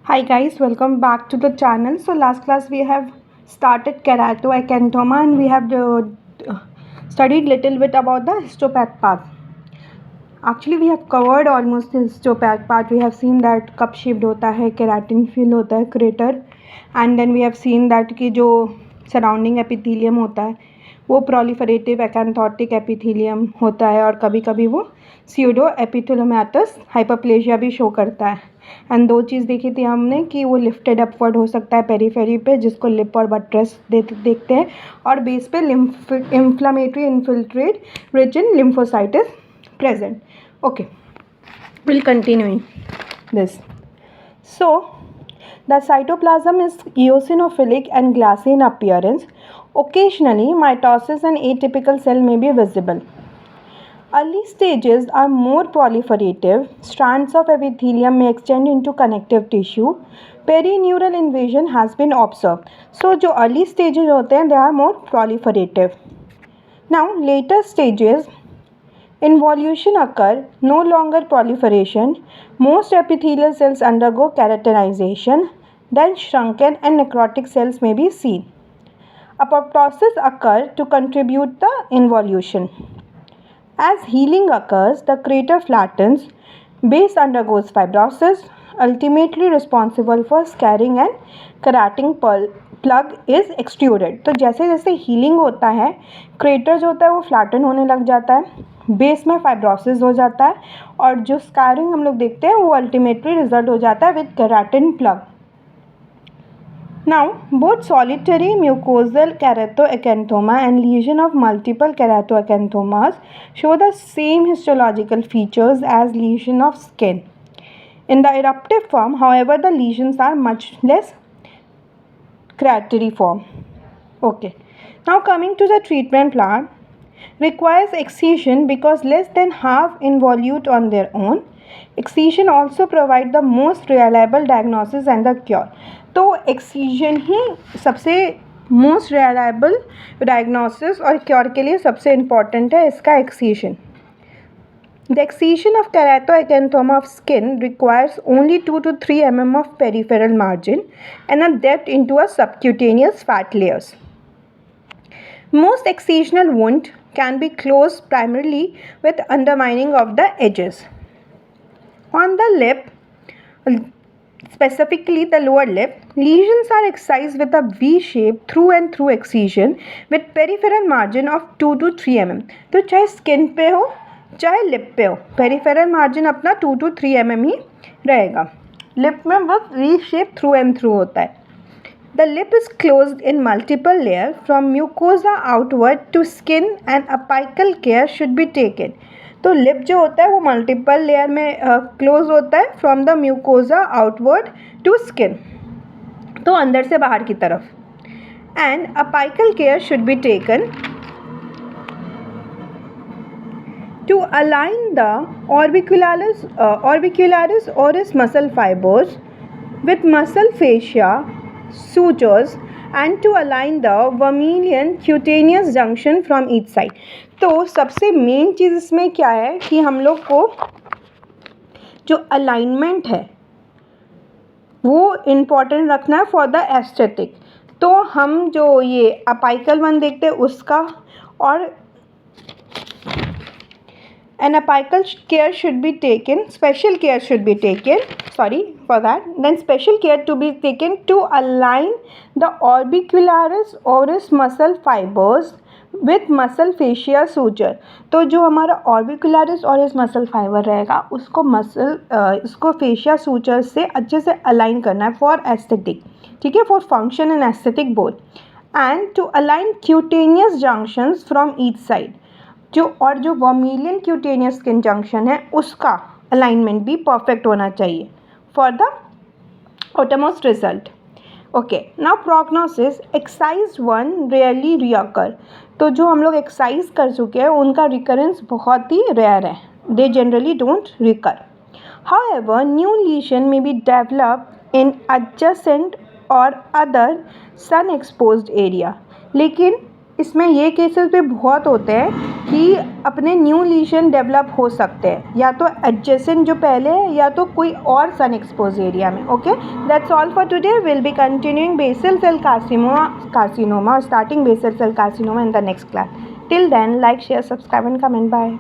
Hi guys, welcome back to the channel. So last class we have started keratoacanthoma and we have studied little bit about the histopath part. Actually we have covered almost the histopath part. We have seen that cup shaped होता है, keratin fill होता है, crater, and then we have seen that कि जो surrounding epithelium होता है वो proliferative acanthotic epithelium होता है और कभी कभी वो pseudo epitheliomatous hyperplasia भी शो करता है. एंड दो चीज़ देखी थी हमने कि वो लिफ्टेड अपवर्ड हो सकता है पेरीफेरी पे जिसको लिप और बट्रेस देखते हैं और बेस पे inflammatory infiltrate rich in lymphocyte is present. Okay, will continue this. So the cytoplasm is eosinophilic and glassy in appearance. Occasionally, mitosis and atypical cell may be visible. Early stages are more proliferative. Strands of epithelium may extend into connective tissue. Perineural invasion has been observed. So, जो early stages होते हैं, they are more proliferative. Now, later stages, involution occur, no longer proliferation. Most epithelial cells undergo keratinization, then shrunken and necrotic cells may be seen. Apoptosis occur to contribute the involution. As healing occurs, the crater flattens, base undergoes fibrosis, ultimately responsible for scarring and keratin plug is extruded. तो जैसे जैसे healing होता है crater जो होता है वो flatten होने लग जाता है, बेस में फाइब्रोसिस हो जाता है और जो स्काररिंग हम लोग देखते हैं वो अल्टीमेटली रिजल्ट हो जाता है with keratin plug. Now, both solitary mucosal keratoacanthoma and lesion of multiple keratoacanthomas show the same histological features as lesion of skin. In the eruptive form, however, the lesions are much less crateriform. Okay. Now coming to the treatment plan, requires excision because less than half involute on their own. Excision also provide the most reliable diagnosis and the cure. तो excision ही सबसे most reliable diagnosis और cure के लिए सबसे important है इसका excision. The excision of keratoacanthoma of skin requires only 2 to 3 mm of peripheral margin and a depth into a subcutaneous fat layers. Most excisional wound can be closed primarily with undermining of the edges. On the lip, specifically the lower lip, lesions are excised with a V shape through and through excision with peripheral margin of 2 to 3 mm. तो चाहे skin पे हो चाहे lip पे हो, peripheral margin अपना 2 to 3 mm ही रहेगा. Lip में बस V shape through and through होता है. The lip is closed in multiple layers from mucosa outward to skin and apical care should be taken. तो लिप जो होता है वो मल्टीपल लेयर में क्लोज होता है from the mucosa outward to skin, तो अंदर से बाहर की तरफ. And apical care should be taken to align the orbicularis oris muscle fibers with muscle fascia sutures and to align the vermilion cutaneous junction from each side. तो सबसे main चीज़ इसमें क्या है कि हम लोग को जो अलाइनमेंट है वो इम्पॉर्टेंट रखना है फॉर द एस्थेटिक. तो हम जो ये अपाइकल वन देखते हैं उसका और an apical care should be taken, special care should be taken, then special care to be taken to align the orbicularis oris muscle fibers with muscle fascia suture. तो जो हमारा orbicularis oris muscle fiber रहेगा उसको इसको fascia suture से अच्छे से align करना है फॉर एस्थेटिक, ठीक है, for function and aesthetic both, and to align cutaneous junctions from each side. जो वर्मिलियन क्यूटेनियस स्किन जंक्शन है उसका अलाइनमेंट भी परफेक्ट होना चाहिए for the utmost result. Okay, now prognosis. Excise one rarely recur. तो जो हम लोग एक्साइज कर चुके हैं उनका रिकरेंस बहुत ही रेयर है, they generally don't recur. However new लीशन may be develop in adjacent और अदर सन एक्सपोज्ड एरिया. लेकिन इसमें ये केसेस भी बहुत होते हैं कि अपने न्यू लीशन डेवलप हो सकते हैं, या तो एडजेसेंट जो पहले है या तो कोई और सन एक्सपोज एरिया में. Okay, that's all for today. Will be continuing basal cell carcinoma और starting basal cell carcinoma in the next class. Till then, like, share, subscribe and comment. Bye.